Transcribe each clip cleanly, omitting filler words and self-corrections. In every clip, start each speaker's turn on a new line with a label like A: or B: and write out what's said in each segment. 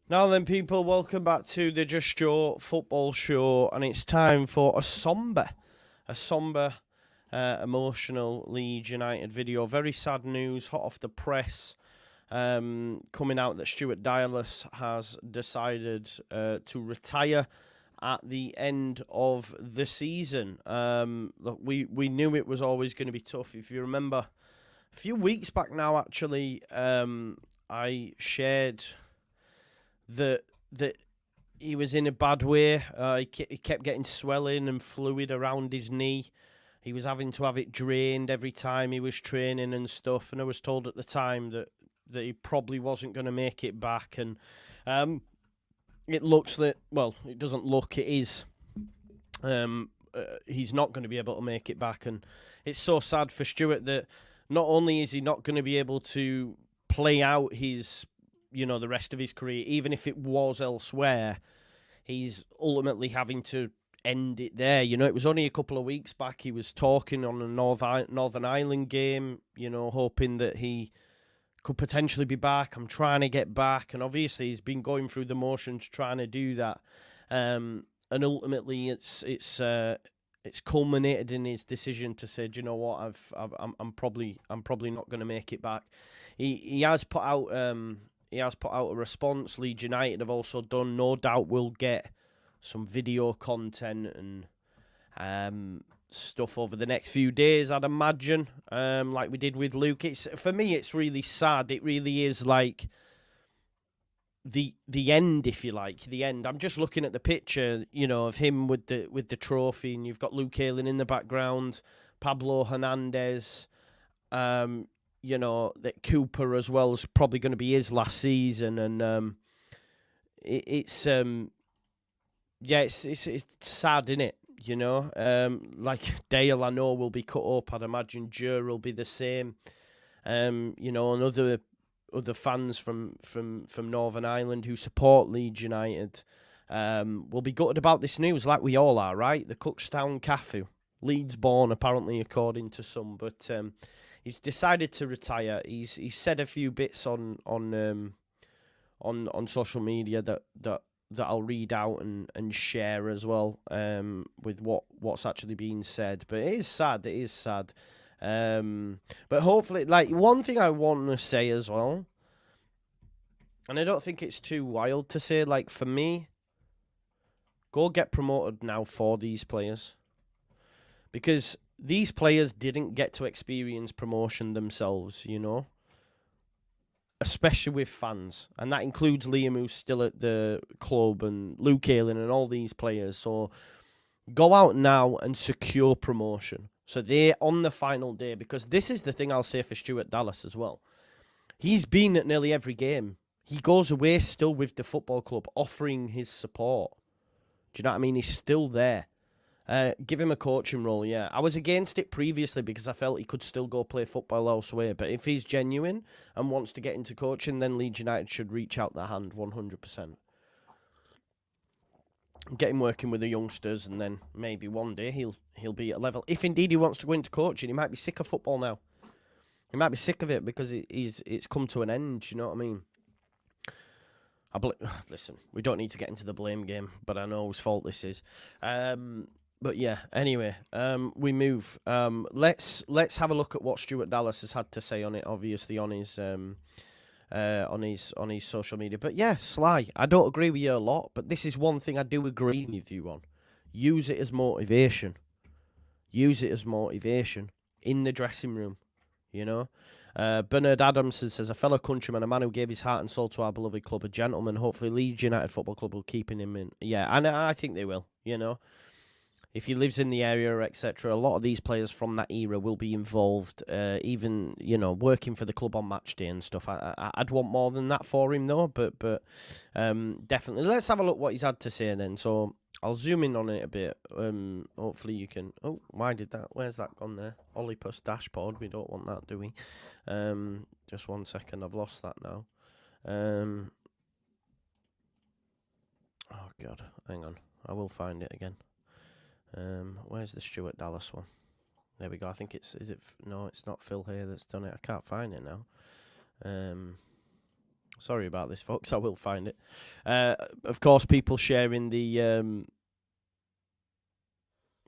A: Now then, people, welcome back to the Just Joe football show, and it's time for a somber, emotional Leeds United video. Very sad news, hot off the press, coming out that Stuart Dallas has decided to retire at the end of the season. Look, we knew it was always going to be tough. If you remember, a few weeks back now, actually, I shared that he was in a bad way. He kept getting swelling and fluid around his knee. He was having to have it drained every time he was training and stuff. And I was told at the time that he probably wasn't going to make it back. And it looks that, well, it doesn't look, it is. He's not going to be able to make it back. And it's so sad for Stuart that not only is he not going to be able to play out his the rest of his career, even if it was elsewhere, he's ultimately having to end it there. It was only a couple of weeks back he was talking on a Northern Ireland game, hoping that he could potentially be back. I'm trying to get back, and obviously he's been going through the motions trying to do that. And ultimately, it's culminated in his decision to say, do you know what, I'm probably not going to make it back. He has put out a response. Leeds United have also done. No doubt we'll get some video content and stuff over the next few days, I'd imagine, like we did with Luke. For me, it's really sad. It really is like the end, if you like, the end. I'm just looking at the picture, of him with the trophy, and you've got Luke Ayling in the background, Pablo Hernandez, that Cooper as well is probably going to be his last season, and it's sad, isn't it? Like Dale, I know will be cut up. I'd imagine Jer will be the same. And other fans from Northern Ireland who support Leeds United will be gutted about this news, like we all are, right? The Cookstown Cafu, Leeds born apparently, according to some, but he's decided to retire. He's said a few bits on social media that I'll read out and share as well, with what's actually being said. But it is sad. It is sad. But hopefully, like, one thing I want to say as well, and I don't think it's too wild to say, like, for me, go get promoted now for these players, because these players didn't get to experience promotion themselves, especially with fans. And that includes Liam, who's still at the club, and Luke Ayling and all these players. So go out now and secure promotion. So they're on the final day, because this is the thing I'll say for Stuart Dallas as well. He's been at nearly every game. He goes away still with the football club, offering his support. Do you know what I mean? He's still there. Give him a coaching role, yeah. I was against it previously because I felt he could still go play football elsewhere. But if he's genuine and wants to get into coaching, then Leeds United should reach out their hand 100%. Get him working with the youngsters, and then maybe one day he'll be at a level. If indeed he wants to go into coaching, he might be sick of football now. He might be sick of it because it's come to an end. You know what I mean? Listen, we don't need to get into the blame game, but I know whose fault this is. But yeah, anyway, we move. Let's have a look at what Stuart Dallas has had to say on it. Obviously, on his social media. But yeah, Sly, I don't agree with you a lot, but this is one thing I do agree with you on. Use it as motivation. Use it as motivation in the dressing room. Bernard Adamson says, a fellow countryman, a man who gave his heart and soul to our beloved club, a gentleman. Hopefully, Leeds United Football Club will keep him in. Yeah, and I think they will. If he lives in the area, etc., a lot of these players from that era will be involved, even, working for the club on match day and stuff. I'd want more than that for him, though, but definitely. Let's have a look what he's had to say then. So I'll zoom in on it a bit. Hopefully you can... Oh, why did that? Where's that gone there? Olipus dashboard. We don't want that, do we? Just 1 second. I've lost that now. Oh, God. Hang on. I will find it again. Where's the Stuart Dallas one? There we go. I think no, it's not Phil here that's done it. I can't find it now. Sorry about this, folks. I will find it. Of course, people sharing the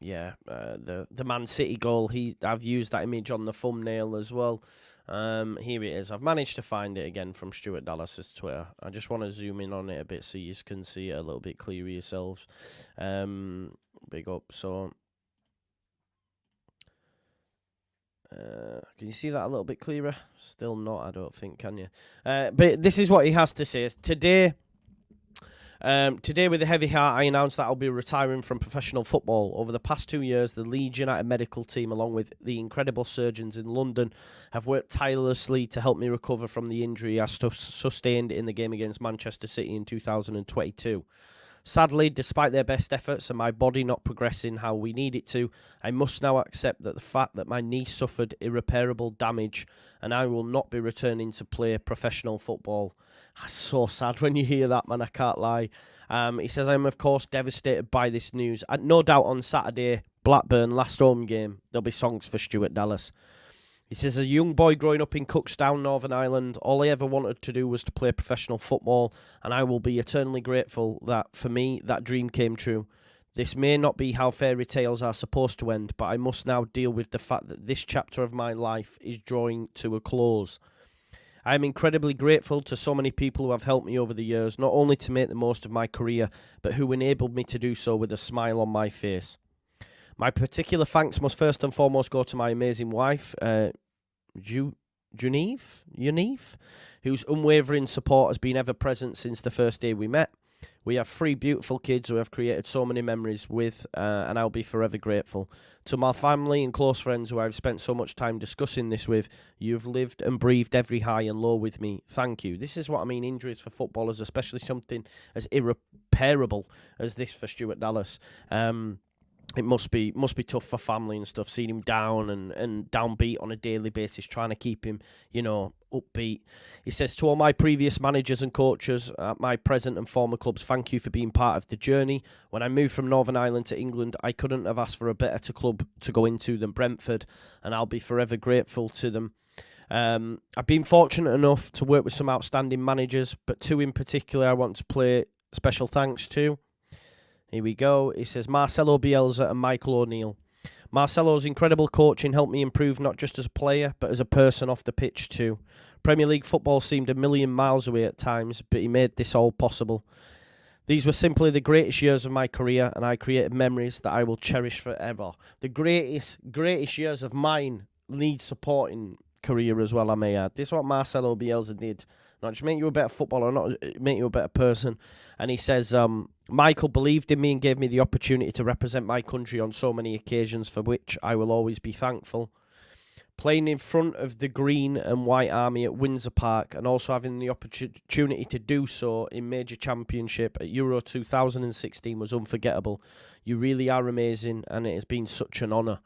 A: the Man City goal. I've used that image on the thumbnail as well. Here it is. I've managed to find it again from Stuart Dallas's Twitter. I just want to zoom in on it a bit so you can see it a little bit clearer yourselves. Big up. So, can you see that a little bit clearer? Still not, I don't think, can you? But this is what he has to say. Today, with a heavy heart, I announced that I'll be retiring from professional football. Over the past 2 years, the Leeds United medical team, along with the incredible surgeons in London, have worked tirelessly to help me recover from the injury I sustained in the game against Manchester City in 2022. Sadly, despite their best efforts and my body not progressing how we need it to, I must now accept that the fact that my knee suffered irreparable damage and I will not be returning to play professional football. That's so sad when you hear that, man, I can't lie. He says, I'm of course devastated by this news. No doubt on Saturday, Blackburn, last home game, there'll be songs for Stuart Dallas. He says, as a young boy growing up in Cookstown, Northern Ireland, all I ever wanted to do was to play professional football, and I will be eternally grateful that, for me, that dream came true. This may not be how fairy tales are supposed to end, but I must now deal with the fact that this chapter of my life is drawing to a close. I am incredibly grateful to so many people who have helped me over the years, not only to make the most of my career, but who enabled me to do so with a smile on my face. My particular thanks must first and foremost go to my amazing wife, Unive, whose unwavering support has been ever present since the first day we met. We have 3 beautiful kids who have created so many memories with, and I'll be forever grateful. To my family and close friends who I've spent so much time discussing this with, you've lived and breathed every high and low with me. Thank you. This is what I mean, injuries for footballers, especially something as irreparable as this for Stuart Dallas. It must be tough for family and stuff, seeing him down and downbeat on a daily basis, trying to keep him, upbeat. He says, to all my previous managers and coaches at my present and former clubs, thank you for being part of the journey. When I moved from Northern Ireland to England, I couldn't have asked for a better club to go into than Brentford, and I'll be forever grateful to them. I've been fortunate enough to work with some outstanding managers, but 2 in particular I want to play special thanks to. Here we go. He says, Marcelo Bielsa and Michael O'Neill. Marcelo's incredible coaching helped me improve not just as a player, but as a person off the pitch too. Premier League football seemed a million miles away at times, but he made this all possible. These were simply the greatest years of my career, and I created memories that I will cherish forever. The greatest years of mine Leeds supporting career as well, I may add. This is what Marcelo Bielsa did. Not just make you a better footballer, not make you a better person. And he says, Michael believed in me and gave me the opportunity to represent my country on so many occasions, for which I will always be thankful. Playing in front of the green and white army at Windsor Park, and also having the opportunity to do so in major championship at Euro 2016 was unforgettable. You really are amazing, and it has been such an honour.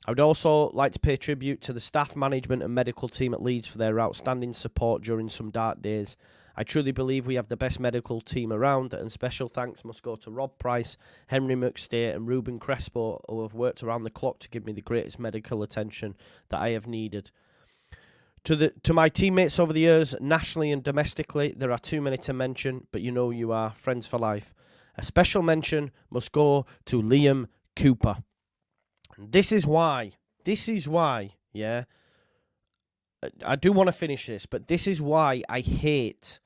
A: I would also like to pay tribute to the staff, management and medical team at Leeds for their outstanding support during some dark days. I truly believe we have the best medical team around, and special thanks must go to Rob Price, Henry McStay and Ruben Crespo, who have worked around the clock to give me the greatest medical attention that I have needed. To my teammates over the years, nationally and domestically, there are too many to mention, but you know you are friends for life. A special mention must go to Liam Cooper. This is why, yeah, I do want to finish this, but this is why I hate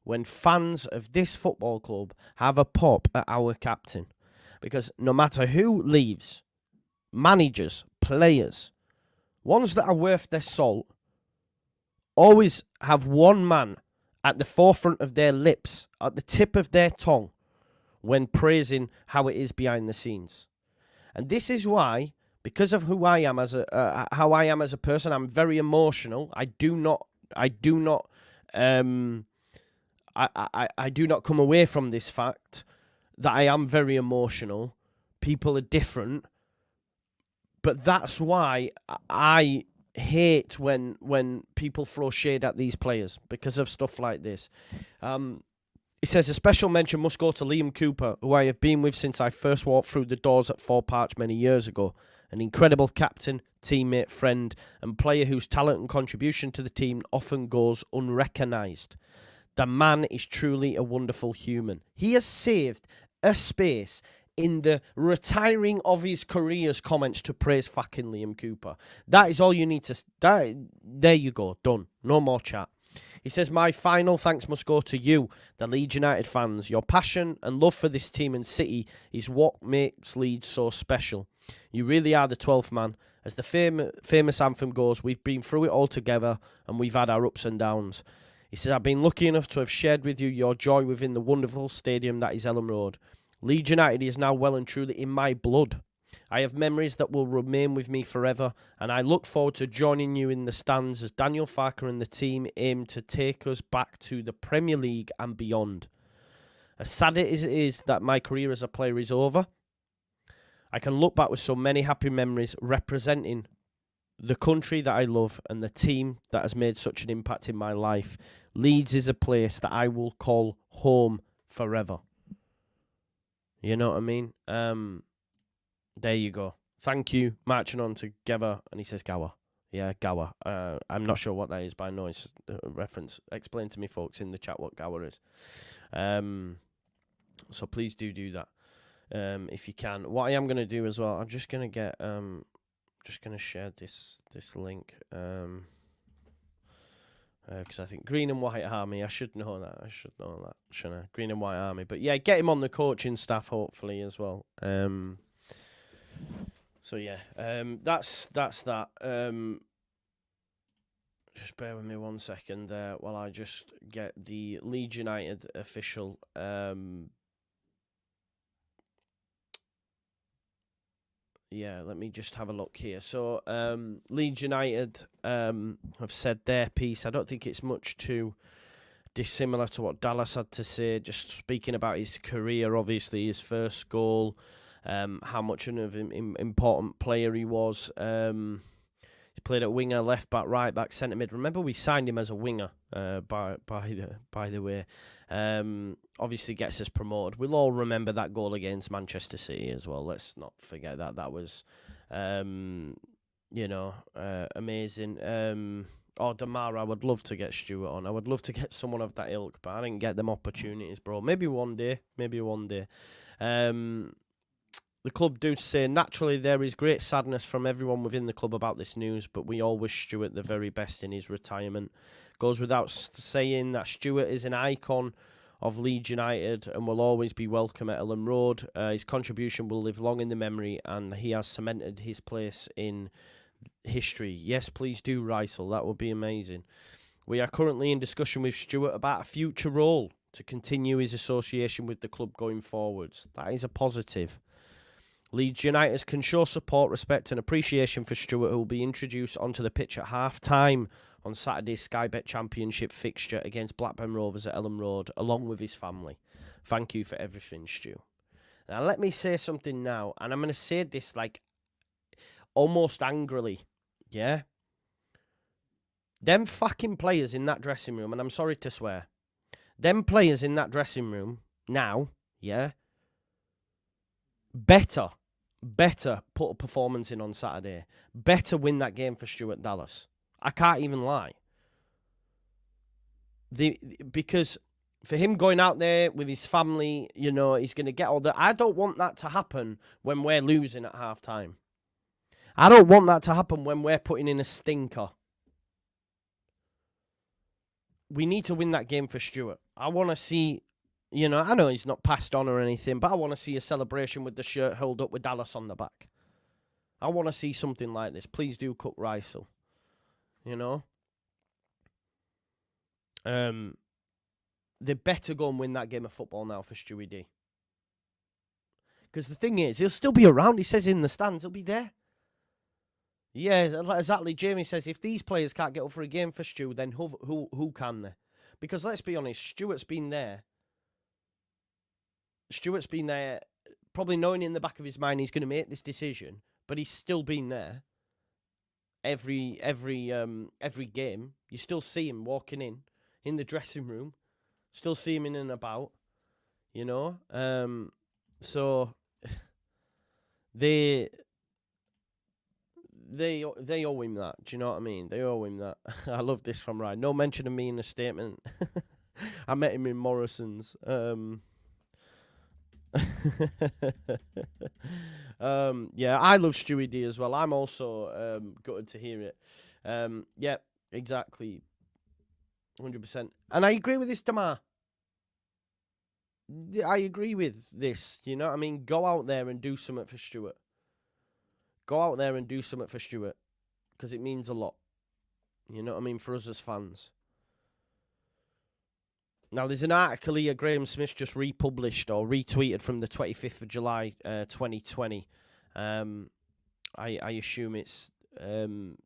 A: when fans of this football club have a pop at our captain. Because no matter who leaves, managers, players, ones that are worth their salt, always have one man at the forefront of their lips, at the tip of their tongue, when praising how it is behind the scenes. And this is why, because of who I am as how I am as a person, I'm very emotional. I do not come away from this fact that I am very emotional. People are different, but that's why I hate when people throw shade at these players because of stuff like this. He says, a special mention must go to Liam Cooper, who I have been with since I first walked through the doors at Four Parch many years ago. An incredible captain, teammate, friend, and player whose talent and contribution to the team often goes unrecognised. The man is truly a wonderful human. He has saved a space in the retiring of his career's comments to praise fucking Liam Cooper. That is all you need to... there you go. Done. No more chat. He says, my final thanks must go to you, the Leeds United fans. Your passion and love for this team and city is what makes Leeds so special. You really are the 12th man. As the famous anthem goes, we've been through it all together and we've had our ups and downs. He says, I've been lucky enough to have shared with you your joy within the wonderful stadium that is Ellen Road. Leeds United is now well and truly in my blood. I have memories that will remain with me forever, and I look forward to joining you in the stands as Daniel Farker and the team aim to take us back to the Premier League and beyond. As sad as it is that my career as a player is over, I can look back with so many happy memories representing the country that I love and the team that has made such an impact in my life. Leeds is a place that I will call home forever. You know what I mean? There you go. Thank you. Marching on together. And he says Gower. Yeah, Gower. I'm not sure what that is, but I know it's a reference. Explain to me, folks, in the chat what Gower is. So please do that if you can. What I am going to do as well, I'm just going to get... just going to share this link. Because I think Green and White Army, I should know that, shouldn't I? Green and White Army. But yeah, get him on the coaching staff, hopefully, as well. So yeah, that's that. Just bear with me 1 second there while I just get the Leeds United official. Yeah, let me just have a look here. So, Leeds United have said their piece. I don't think it's much too dissimilar to what Dallas had to say, just speaking about his career, obviously, his first goal, how much of an important player he was. He played at winger, left back, right back, centre mid. Remember, we signed him as a winger, by the way. Obviously gets us promoted. We'll all remember that goal against Manchester City as well. Let's not forget that. That was, amazing. Damara, I would love to get Stuart on. I would love to get someone of that ilk, but I didn't get them opportunities, bro. Maybe one day. The club do say, naturally, there is great sadness from everyone within the club about this news, but we all wish Stuart the very best in his retirement. Goes without saying that Stuart is an icon of Leeds United and will always be welcome at Ellen Road. His contribution will live long in the memory, and he has cemented his place in history. Yes, please do, Rysel. That would be amazing. We are currently in discussion with Stuart about a future role to continue his association with the club going forwards. That is a positive. Leeds United can show support, respect and appreciation for Stuart, who will be introduced onto the pitch at half-time on Saturday's Sky Bet Championship fixture against Blackburn Rovers at Ellen Road, along with his family. Thank you for everything, Stu. Now, let me say something now, and I'm going to say this, like, almost angrily, yeah? Them fucking players in that dressing room, and I'm sorry to swear, them players in that dressing room now, yeah, better put a performance in on Saturday. Better win that game for Stuart Dallas. I can't even lie. Because for him going out there with his family, you know, he's going to get all that. I don't want that to happen when we're losing at half-time. I don't want that to happen when we're putting in a stinker. We need to win that game for Stuart. I want to see, you know, I know he's not passed on or anything, but I want to see a celebration with the shirt held up with Dallas on the back. I want to see something like this. Please do, Cook Rysel. You know? They better go and win that game of football now for Stewie D. Because the thing is, he'll still be around. He says in the stands, he'll be there. Yeah, exactly. Jamie says, if these players can't get up for a game for Stu, then who can they? Because let's be honest, Stuart's been there, probably knowing in the back of his mind he's going to make this decision, but he's still been there. Every game, you still see him walking in the dressing room, still see him in and about, you know. So they owe him that. Do you know what I mean? They owe him that. I love this from Ryan. No mention of me in the statement. I met him in Morrison's. Yeah, I love Stewie D as well. I'm also gutted to hear it. Yeah, exactly. 100%. And I agree with this, Damar. I agree with this. You know what I mean? Go out there and do something for Stuart. Go out there and do something for Stuart. Because it means a lot. You know what I mean? For us as fans. Now, there's an article here Graham Smith just republished or retweeted from the 25th of July, 2020. I assume it's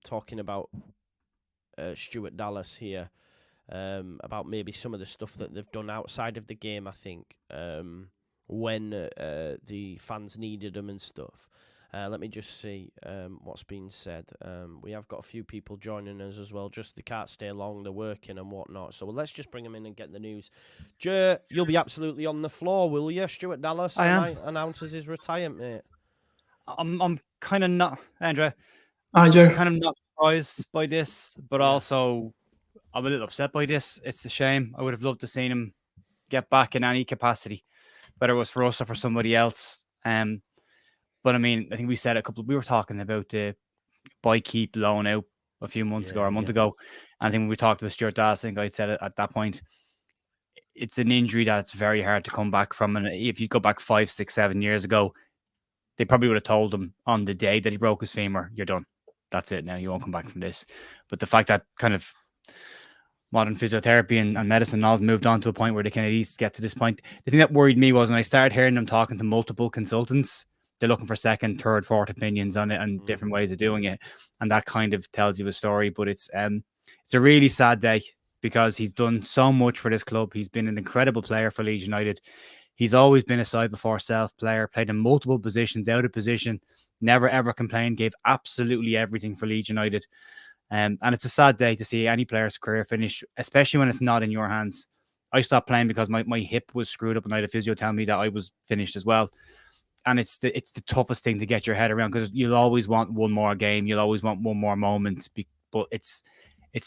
A: talking about Stuart Dallas here, about maybe some of the stuff that they've done outside of the game, I think, when the fans needed them and stuff. Let me just see what's been said. We have got a few people joining us as well. Just they can't stay long, they're working and whatnot. So let's just bring them in and get the news. Joe, you'll be absolutely on the floor, will you? Stuart Dallas announces his retirement, mate.
B: I'm kind of not, Andrew.
C: Hi, Joe.
B: I'm kind of not surprised by this, but also I'm a little upset by this. It's a shame. I would have loved to seen him get back in any capacity, whether it was for us or for somebody else. But I mean, I think we said we were talking about the keep loan out a few months ago or a month ago. And I think when we talked about Stuart Dallas, I think I'd said it at that point, it's an injury that's very hard to come back from. And if you go back 5, 6, 7 years ago, they probably would have told him on the day that he broke his femur, you're done. That's it now. You won't come back from this. But the fact that kind of modern physiotherapy and medicine and all has moved on to a point where they can at least get to this point. The thing that worried me was when I started hearing them talking to multiple consultants, they're looking for second, third, fourth opinions on it and different ways of doing it. And that kind of tells you a story. But it's a really sad day because he's done so much for this club. He's been an incredible player for Leeds United. He's always been a side before self player, played in multiple positions, out of position, never ever complained, gave absolutely everything for Leeds United. And it's a sad day to see any player's career finish, especially when it's not in your hands. I stopped playing because my hip was screwed up and I had a physio tell me that I was finished as well. And it's the toughest thing to get your head around because you'll always want one more game. You'll always want one more moment, but it's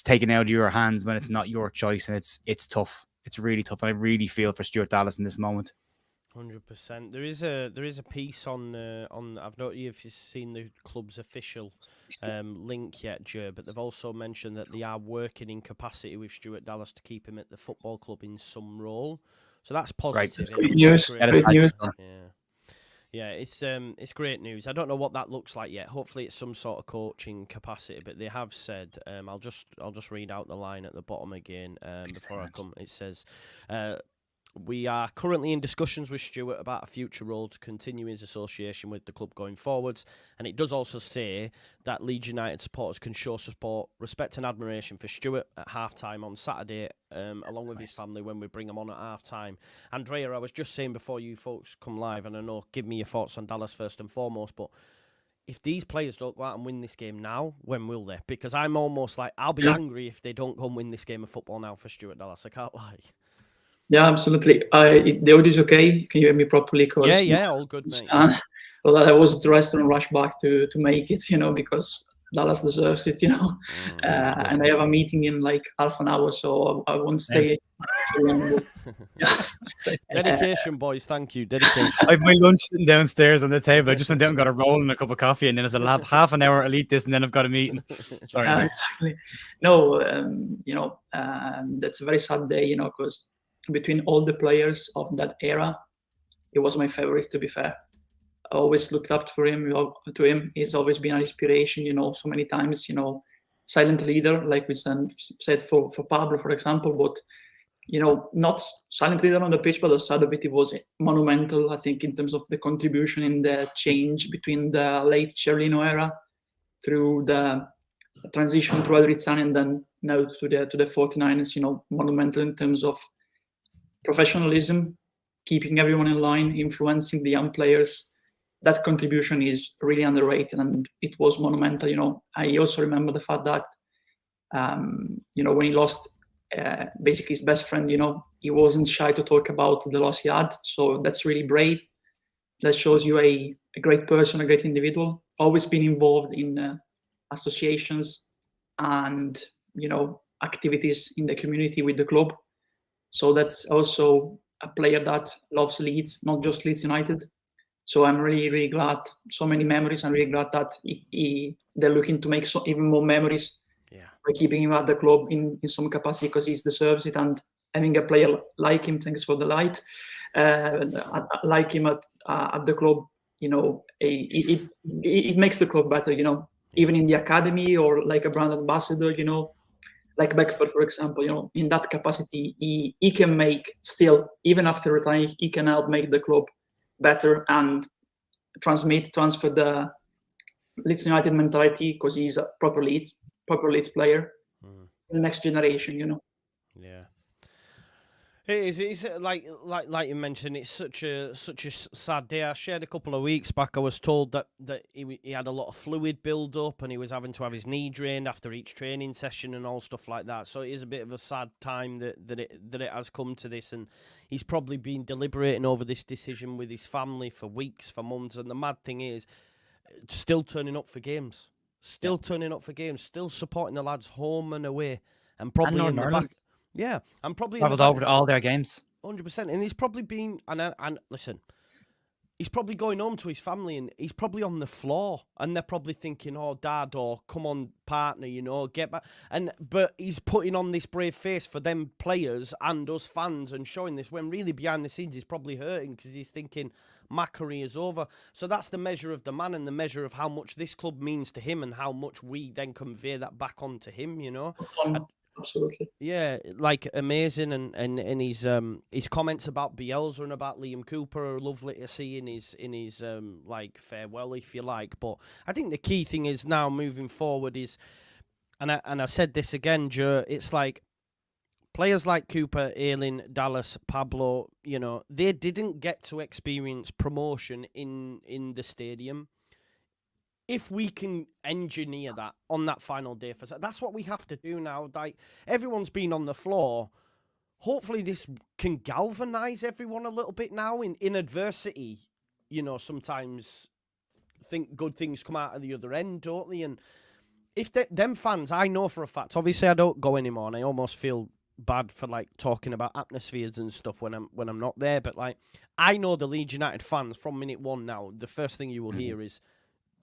B: taken out of your hands when it's not your choice. And it's tough. It's really tough. And I really feel for Stuart Dallas in this moment.
A: 100%. There is a piece on I've not if you've seen the club's official link yet, Joe, but they've also mentioned that they are working in capacity with Stuart Dallas to keep him at the football club in some role. So that's positive.
C: That's great news. Great news.
A: Yeah, it's great news. I don't know what that looks like yet. Hopefully, it's some sort of coaching capacity. But they have said, I'll just read out the line at the bottom again before I come. It says, we are currently in discussions with Stuart about a future role to continue his association with the club going forwards. And it does also say that Leeds United supporters can show support, respect and admiration for Stuart at half-time on Saturday, along with his family when we bring him on at half-time. Andrea, I was just saying before you folks come live, and I know, give me your thoughts on Dallas first and foremost, but if these players don't go out and win this game now, when will they? Because I'm almost like, I'll be angry if they don't go and win this game of football now for Stuart Dallas. I can't lie.
C: Yeah, absolutely. The audio is okay. Can you hear me properly?
A: Yeah, all good, mate.
C: Well, I was dressed and rushed back to make it, because Dallas deserves it, and I have a meeting in like half an hour, so I won't stay too long.
A: Dedication, boys. Thank you. Dedication.
B: I have my lunch sitting downstairs on the table. I just went down and got a roll and a cup of coffee, and then I'll have half an hour. I'll eat this, and then I've got a meeting. Sorry.
C: Exactly. No, that's a very sad day, because between all the players of that era, he was my favorite, to be fair. I always looked up to him. He's always been an inspiration, so many times, silent leader, like we said for Pablo, for example, but, not silent leader on the pitch, but the side of it, he was monumental, I think, in terms of the contribution in the change between the late Cerlino era through the transition to Adrizzani and then now to the 49ers, monumental in terms of professionalism, keeping everyone in line, influencing the young players. That contribution is really underrated, and it was monumental. I also remember the fact that, when he lost basically his best friend, he wasn't shy to talk about the loss he had. So that's really brave. That shows you a great person, a great individual. Always been involved in associations and, activities in the community with the club. So that's also a player that loves Leeds, not just Leeds United. So I'm really, really glad. So many memories. I'm really glad that they're looking to make even more memories by keeping him at the club in some capacity, because he deserves it. And having a player like him, thanks for the light, like him at the club, you know, it makes the club better, you know, even in the academy or like a brand ambassador, you know, like Beckford, for example, you know, in that capacity, he can make still, even after retiring, he can help make the club better and transfer the Leeds United mentality, because he's a proper Leeds player. The next generation, you know.
A: Yeah. It is. It's like you mentioned. It's such a sad day. I shared a couple of weeks back. I was told that he had a lot of fluid build up, and he was having to have his knee drained after each training session and all stuff like that. So it is a bit of a sad time that it has come to this, and he's probably been deliberating over this decision with his family for weeks, for months. And the mad thing is, still turning up for games, still supporting the lads home and away, and probably in the back. Yeah, I'm probably
B: travelled over to all their games.
A: 100%, and he's probably been and listen, he's probably going home to his family, and he's probably on the floor, and they're probably thinking, "Oh, Dad," or "Come on, partner," you know, get back. But he's putting on this brave face for them players and us fans, and showing this when really behind the scenes he's probably hurting, because he's thinking, my career's over. So that's the measure of the man, and the measure of how much this club means to him, and how much we then convey that back onto him, you know.
C: Absolutely.
A: Yeah, like amazing, and his comments about Bielsa and about Liam Cooper are lovely to see in his like farewell, if you like. But I think the key thing is now moving forward is, and I said this again, Joe, it's like players like Cooper, Ayling, Dallas, Pablo, you know, they didn't get to experience promotion in the stadium. If we can engineer that on that final day, that's what we have to do now. Like, everyone's been on the floor. Hopefully this can galvanise everyone a little bit now in adversity. You know, sometimes good things come out of the other end, don't they? And if them fans, I know for a fact, obviously I don't go anymore, and I almost feel bad for like talking about atmospheres and stuff when I'm not there, but like, I know the Leeds United fans from minute one now, the first thing you will hear is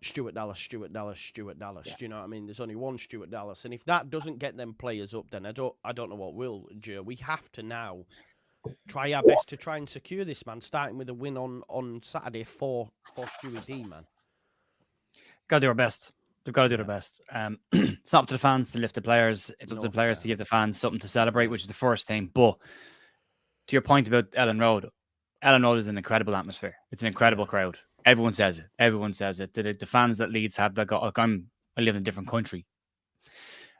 A: Stuart Dallas, Stuart Dallas, Stuart Dallas.
C: Yeah.
A: Do you know what I mean? There's only one Stuart Dallas, and if that doesn't get them players up, then I don't know what will, Joe. We have to now try our best to try and secure this, man, starting with a win on Saturday for Stewie D, man.
B: Got to do our best. They've got to do their best. It's not up to the fans to lift the players. It's up to the players to give the fans something to celebrate, which is the first thing. But to your point about Ellen Road is an incredible atmosphere. It's an incredible crowd. Everyone says it. Everyone says it. The fans that Leeds have, that got, like, I live in a different country.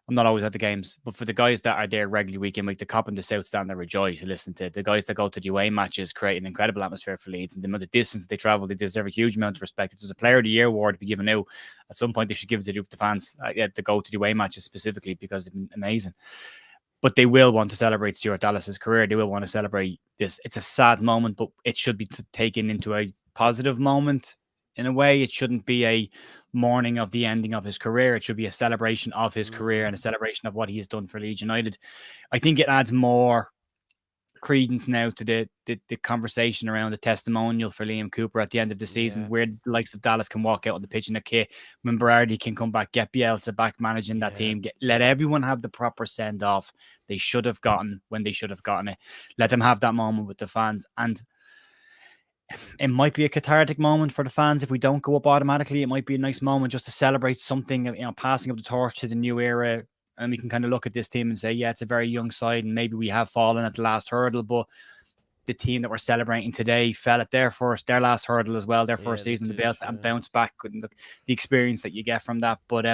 B: I'm not always at the games, but for the guys that are there regularly week in week, the cop and the South stand there rejoice to listen to it. The guys that go to the away matches create an incredible atmosphere for Leeds, and the amount of distance they travel, they deserve a huge amount of respect. If there's a Player of the Year award to be given out, at some point they should give it to the fans to go to the away matches specifically, because they've been amazing. But they will want to celebrate Stuart Dallas's career. They will want to celebrate this. It's a sad moment, but it should be taken into a positive moment. In a way, it shouldn't be a mourning of the ending of his career. It should be a celebration of his career and a celebration of what he has done for Leeds United. I think it adds more credence now to the conversation around the testimonial for Liam Cooper at the end of the season, where the likes of Dallas can walk out on the pitch in a kit, when Berardi can come back, get Bielsa back managing that team, let everyone have the proper send-off they should have gotten when they should have gotten it. Let them have that moment with the fans, and it might be a cathartic moment for the fans if we don't go up automatically. It might be a nice moment just to celebrate something, you know, passing up the torch to the new era. And we can kind of look at this team and say, yeah, it's a very young side, and maybe we have fallen at the last hurdle, but the team that we're celebrating today fell at their last hurdle as well, their first season to build and bounce back, and the experience that you get from that. But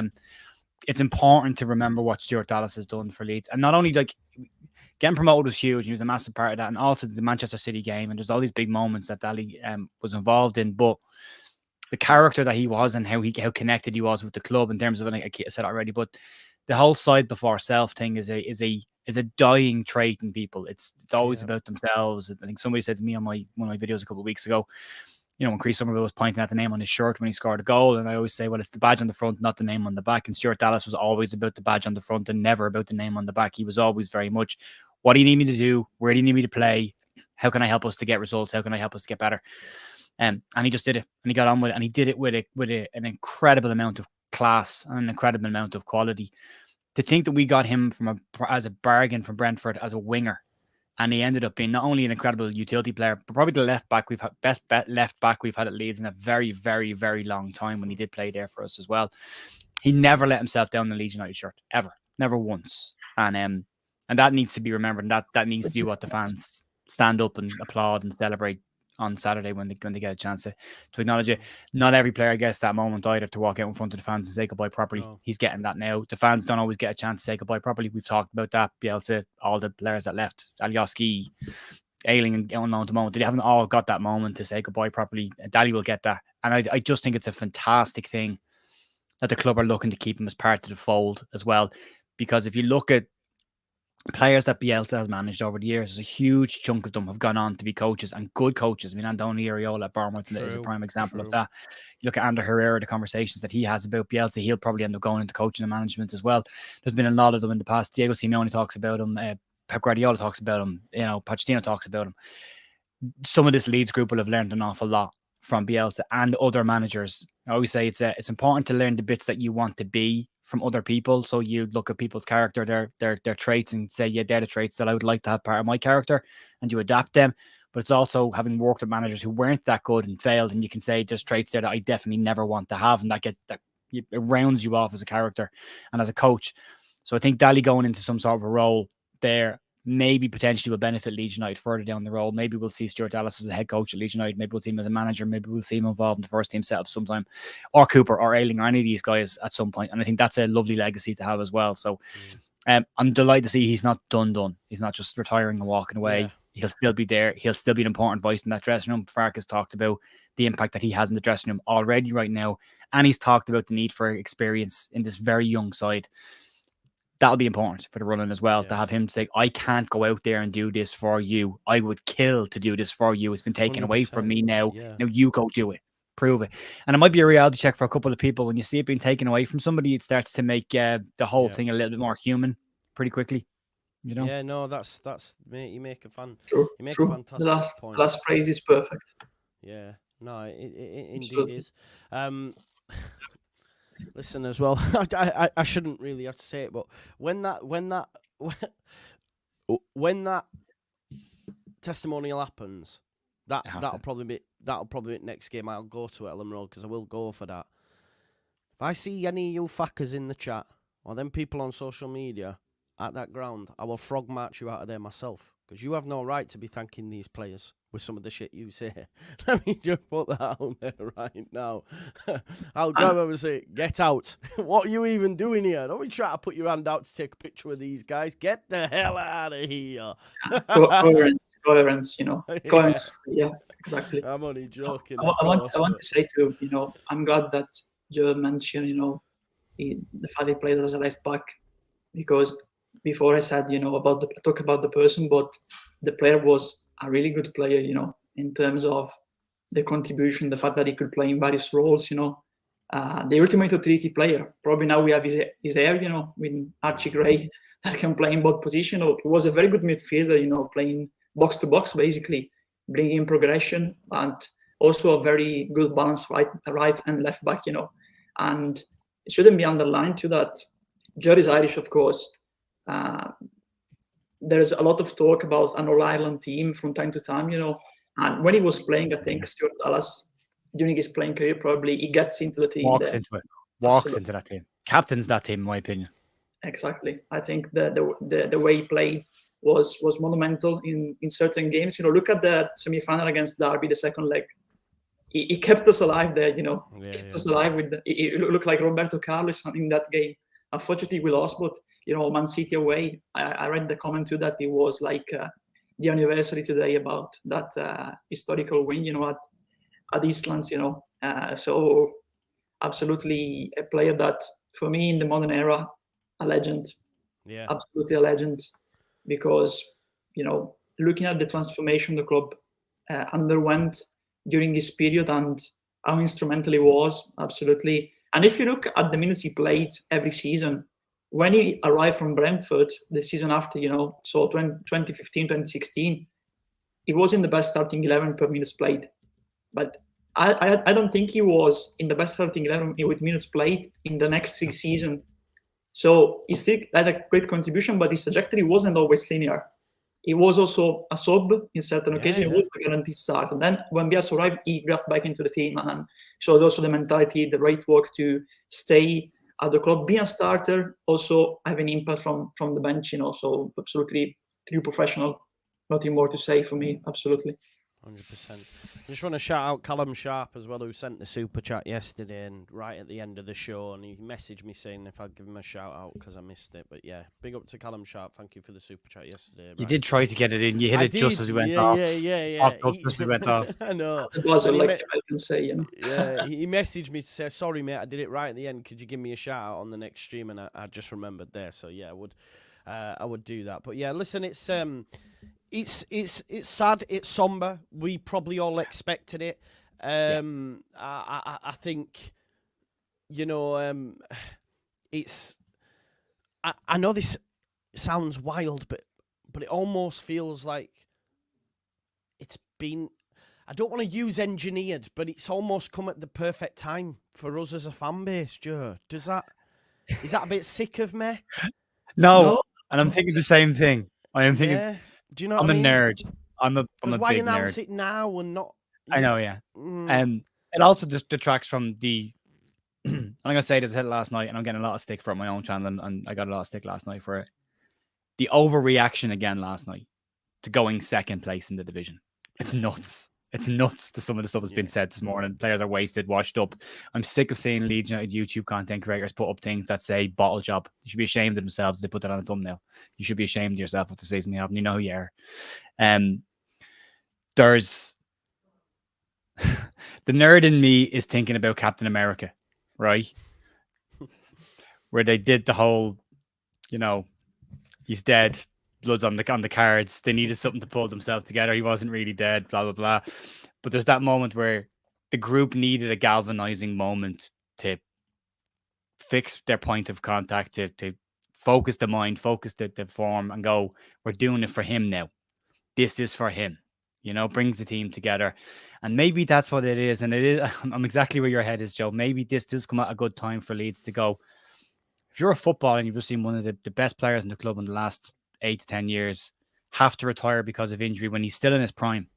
B: it's important to remember what Stuart Dallas has done for Leeds, and not only like getting promoted was huge. He was a massive part of that, and also the Manchester City game, and there's all these big moments that Dally was involved in. But the character that he was, and how connected he was with the club in terms of, like I said already, but the whole side before self thing is a dying trait in people. It's always about themselves. I think somebody said to me on one of my videos a couple of weeks ago, when Chris Somerville was pointing at the name on his shirt when he scored a goal. And I always say, well, it's the badge on the front, not the name on the back. And Stuart Dallas was always about the badge on the front and never about the name on the back. He was always very much, what do you need me to do? Where do you need me to play? How can I help us to get results? How can I help us to get better? And he just did it, and he got on with it, and he did it with an incredible amount of class and an incredible amount of quality. To think that we got him as a bargain from Brentford as a winger, and he ended up being not only an incredible utility player, but probably the best left back we've had at Leeds in a very, very, very long time when he did play there for us as well. He never let himself down in the Leeds United shirt, ever. Never once. And that needs to be remembered, and that needs to be what the fans stand up and applaud and celebrate on Saturday when they get a chance to acknowledge it. Not every player gets that moment either to walk out in front of the fans and say goodbye properly. No. He's getting that now. The fans don't always get a chance to say goodbye properly. We've talked about that. Bielsa, all the players that left, Alioski, Ayling, and on to the moment, they haven't all got that moment to say goodbye properly. Daly will get that. And I just think it's a fantastic thing that the club are looking to keep him as part of the fold as well. Because if you look at players that Bielsa has managed over the years, there's a huge chunk of them have gone on to be coaches, and good coaches. I mean, Andoni Iraola at Bournemouth is a prime example of that. You look at Ander Herrera, the conversations that he has about Bielsa, he'll probably end up going into coaching and management as well. There's been a lot of them in the past. Diego Simeone talks about him. Pep Guardiola talks about him. Pochettino talks about him. Some of this Leeds group will have learned an awful lot from Bielsa and other managers. I always say it's important to learn the bits that you want to be from other people. So you look at people's character, their traits, and say, yeah, they're the traits that I would like to have part of my character, and you adapt them. But it's also having worked with managers who weren't that good and failed, and you can say there's traits there that I definitely never want to have, and it rounds you off as a character and as a coach. So I think Daly going into some sort of a role there maybe potentially will benefit Leeds United further down the road. Maybe we'll see Stuart Dallas as a head coach at Leeds United. Maybe we'll see him as a manager. Maybe we'll see him involved in the first team setup sometime, or Cooper or Ayling or any of these guys at some point. And I think that's a lovely legacy to have as well. So I'm delighted to see he's not done. He's not just retiring and walking away. Yeah. He'll still be there. He'll still be an important voice in that dressing room. Farke has talked about the impact that he has in the dressing room already right now. And he's talked about the need for experience in this very young side. That'll be important for the running as well, to have him say, I can't go out there and do this for you. I would kill to do this for you. It's been taken away from me now. Yeah. Now you go do it. Prove it. And it might be a reality check for a couple of people. When you see it being taken away from somebody, it starts to make the whole thing a little bit more human pretty quickly. You know?
A: Yeah, no, that's you make a fantastic
C: the
A: point.
C: last phrase is perfect.
A: Yeah, no, it indeed is. Listen as well, I shouldn't really have to say it, but when that testimonial happens, that'll probably be next game I'll go to at Ellen Road, because I will go for that. If I see any of you fuckers in the chat or them people on social media at that ground, I will frog march you out of there myself, because you have no right to be thanking these players with some of the shit you say. Let me just put that out there right now. I'll grab him and say, get out. What are you even doing here? Don't be trying to put your hand out to take a picture with these guys. Get the hell out of here.
C: Coherence, Coherence, yeah, exactly.
A: I'm only joking.
C: I want to say too, I'm glad that Joe mentioned, the fact he played as a left back, because before I said, talk about the person, but the player was a really good player, in terms of the contribution, the fact that he could play in various roles, the ultimate utility player. Probably now we have his heir, with Archie Gray, that can play in both positions. He was a very good midfielder, playing box to box, basically, bringing progression, and also a very good balance right and left back, and it shouldn't be underlined too that Judd is Irish, of course. There's a lot of talk about an All-Ireland team from time to time, and when he was playing, I think Stuart Dallas, during his playing career, probably he gets into the team.
B: Walks into that team. Captains that team, in my opinion.
C: Exactly. I think the way he played was monumental in certain games. Look at the semi-final against Derby, the second leg. He kept us alive there, kept us alive it looked like Roberto Carlos in that game. Unfortunately, we lost, but Man City away. I read the comment too that it was like the anniversary today about that historical win, at Eastlands, so absolutely a player that, for me, in the modern era, a legend.
A: Yeah,
C: absolutely a legend, because looking at the transformation the club underwent, during this period and how instrumental he was, absolutely. And if you look at the minutes he played every season, when he arrived from Brentford the season after, so 2015, 2016, he was in the best starting 11 per minutes played. But I don't think he was in the best starting 11 with minutes played in the next 3 seasons. So he still had a great contribution, but his trajectory wasn't always linear. He was also a sub in certain occasions. He was a guaranteed start. And then when Bias arrived, he got back into the team and showed also the mentality, the right work to stay at the club, be a starter, also have an impact from the bench, So absolutely true professional. Nothing more to say for me, absolutely.
A: 100%. I just want to shout out Callum Sharp as well, who sent the super chat yesterday and right at the end of the show, and he messaged me saying if I'd give him a shout out because I missed it. But yeah, big up to Callum Sharp. Thank you for the super chat yesterday.
B: You did try to get it in. You hit it just as we went off.
A: Yeah.
B: Just as we went off.
A: I know.
C: It was like I can say,
A: Yeah, he messaged me to say, sorry mate, I did it right at the end. Could you give me a shout out on the next stream? And I just remembered there. So yeah, I would do that. But yeah, listen, it's sad. It's somber. We probably all expected it. I think, it's. I know this sounds wild, but it almost feels like it's been. I don't want to use engineered, but it's almost come at the perfect time for us as a fan base. Joe, is that a bit sick of me?
B: No, and I'm thinking the same thing. I am thinking.
A: Yeah. Do you know?
B: I'm a nerd. I'm a
A: why
B: big
A: announce
B: nerd.
A: it now and not?
B: I know, yeah. It also just detracts from the. I'm gonna say this, I said it last night, and I'm getting a lot of stick for it on my own channel, and I got a lot of stick last night for it. The overreaction again last night to going second place in the division. It's nuts. It's nuts to some of the stuff that's been said this morning. Players are wasted, washed up. I'm sick of seeing Leeds United YouTube content creators put up things that say bottle job. You should be ashamed of themselves if they put that on a thumbnail. You should be ashamed of yourself of the season you have, and you know who you are. There's the nerd in me is thinking about Captain America, right? Where they did the whole, he's dead, blood's on the cards. They needed something to pull themselves together. He wasn't really dead, blah, blah, blah. But there's that moment where the group needed a galvanizing moment to fix their point of contact, to focus the mind, focus the form, and go, we're doing it for him now. This is for him. Brings the team together. And maybe that's what it is. And it is, I'm exactly where your head is, Joe. Maybe this does come at a good time for Leeds to go. If you're a footballer and you've just seen one of the best players in the club in the last 8 to 10 years have to retire because of injury when he's still in his prime,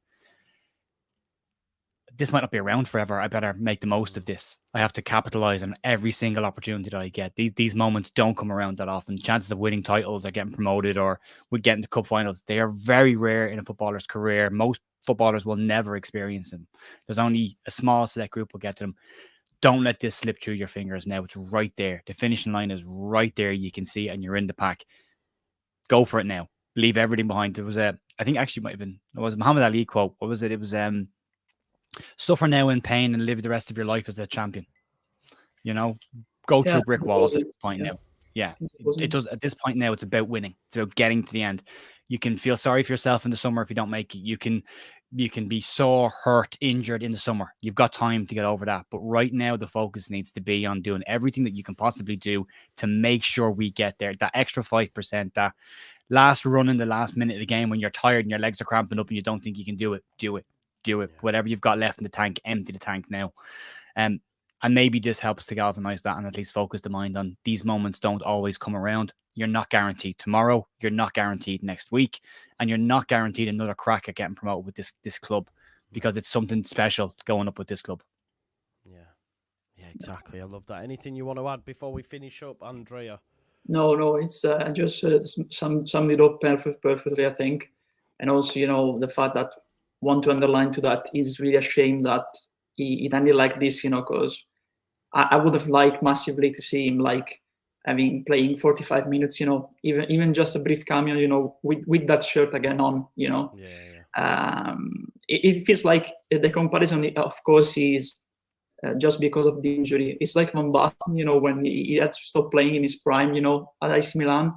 B: this might not be around forever. I better make the most of this. I have to capitalize on every single opportunity that I get. These moments don't come around that often. Chances of winning titles or getting promoted or with getting to cup finals, they are very rare in a footballer's career. Most footballers will never experience them. There's only a small select group will get to them. Don't let this slip through your fingers now. It's right there. The finishing line is right there. You can see it and you're in the pack. Go for it now. Leave everything behind. There was I think actually might have been, it was a Muhammad Ali quote. What was it? It was, suffer now in pain and live the rest of your life as a champion. Go through brick walls at this point now. Yeah, it does. At this point now, it's about winning. It's about getting to the end. You can feel sorry for yourself in the summer if you don't make it. You can be sore, hurt, injured in the summer. You've got time to get over that. But right now, the focus needs to be on doing everything that you can possibly do to make sure we get there. That extra 5%, that last run in the last minute of the game when you're tired and your legs are cramping up and you don't think you can do it. Do it. Yeah. Whatever you've got left in the tank, empty the tank now. And maybe this helps to galvanize that and at least focus the mind on these moments don't always come around. You're not guaranteed tomorrow. You're not guaranteed next week. And you're not guaranteed another crack at getting promoted with this club because it's something special going up with this club.
A: Yeah, exactly. I love that. Anything you want to add before we finish up, Andrea?
C: No, it's just summed it up perfectly, I think. And also, the fact that want to underline to that is really a shame that it ended like this, because I would have liked massively to see him playing 45 minutes, even just a brief cameo, with that shirt again on, It feels like the comparison, of course, is just because of the injury. It's like Van Basten, when he had to stop playing in his prime, at AC Milan,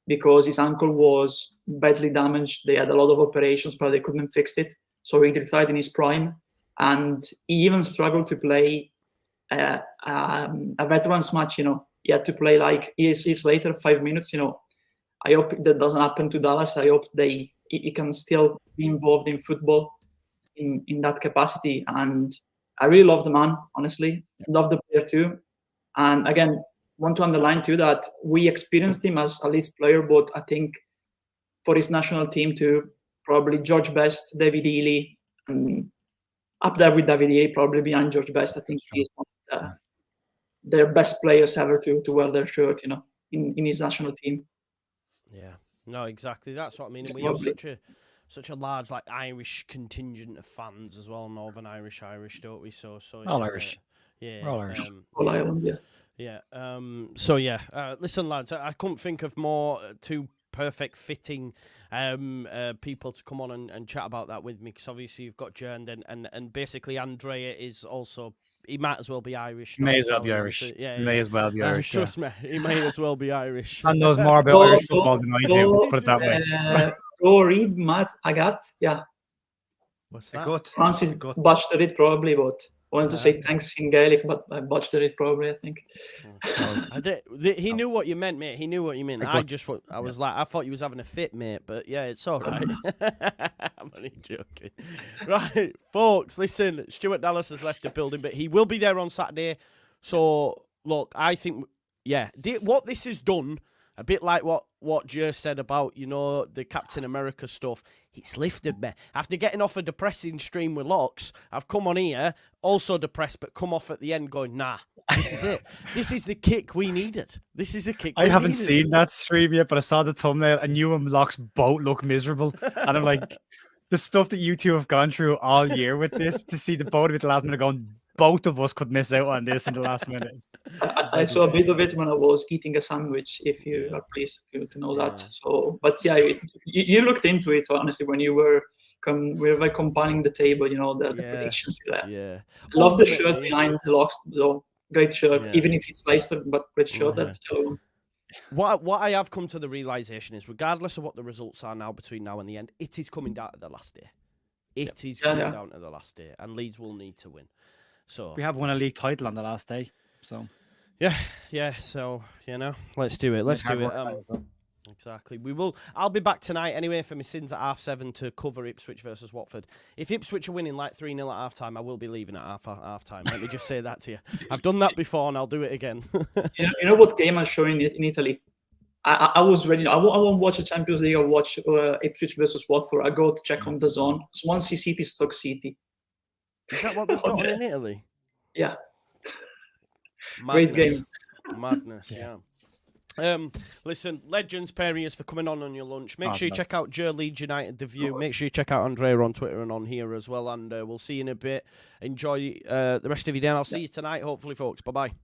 C: because his ankle was badly damaged. They had a lot of operations, but they couldn't fix it. So he retired in his prime. and he even struggled to play a veterans match. You know, he had to play like years later, 5 minutes. You know, I hope that doesn't happen to Dallas. I hope he can still be involved in football in that capacity. And I really love the man, honestly. Love the player too. And again, want to underline too that we experienced him as a Leeds player, but I think for his national team too, probably George Best, David Healy, and up there with David Healy, probably behind George Best. I think he's one of their best players ever to wear their shirt, you know, in his national team.
A: Yeah, no, exactly. That's what I mean. And we have such a large like Irish contingent of fans as well, Northern Irish, don't we? So
B: all Irish.
A: Yeah,
B: we're all Irish.
C: All Ireland, yeah.
A: Yeah. So yeah. Listen, lads, I couldn't think of more two perfect fitting people to come on and chat about that with me, because obviously you've got Jern and basically Andrea is also, he might as well be Irish.
B: May as well be Irish. May as well be Irish.
A: Trust me, he may as well be Irish.
B: And knows more about Irish football than I do. Put it that way.
C: Go read Matt Agat. Yeah.
A: What's that?
B: Good.
C: Francis butchered it probably, but I wanted to say thanks in Gaelic, but I butchered it probably, I think.
A: He knew what you meant, mate. He knew what you meant. I was like, I thought you was having a fit, mate, but yeah, it's all right. I'm only joking. Right, folks, listen, Stuart Dallas has left the building, but he will be there on Saturday. So, look, I think, what this has done, a bit like what Jer said about, you know, the Captain America stuff, it's lifted me. After getting off a depressing stream with Locks, I've come on here, also depressed, but come off at the end going, nah, this is it. This is the kick we needed. This is a kick we
B: I haven't
A: needed.
B: seen that stream yet, but I saw the thumbnail and you and Locks both look miserable. And I'm like, the stuff that you two have gone through all year with this, to see the both of it the last minute going, both of us could miss out on this in the last minute.
C: I saw a bit of it when I was eating a sandwich, if you are pleased to know that. So, but yeah, you looked into it, honestly, when you were compiling the table, you know, the predictions there.
A: Yeah.
C: Love the shirt behind the Locks, though. Great shirt, even if it's Leicester, but great shirt. That
A: What I have come to the realisation is, regardless of what the results are now between now and the end, it is coming down to the last day. It is coming down to the last day, and Leeds will need to win. So
B: we have won a league title on the last day, so
A: so you know, let's do it. Exactly. We will. I'll be back tonight anyway for my sins at 7:30 to cover Ipswich versus Watford. If Ipswich are winning like 3-0 at half time, I will be leaving at half time. Let me just say that to you. I've done that before and I'll do it again.
C: you know what game I'm showing in Italy? I was ready. I won't watch the Champions League. I'll watch Ipswich versus Watford. I go to check on the zone. Swansea City, Stoke City.
A: Is that what they've got on in Italy?
C: Yeah.
A: Madness.
C: Great game.
A: Madness, yeah. Listen, legends, Perius, for coming on your lunch. Make sure you check out Leeds United, The View. Make sure you check out Andrea on Twitter and on here as well. And we'll see you in a bit. Enjoy the rest of your day. And I'll see you tonight, hopefully, folks. Bye-bye.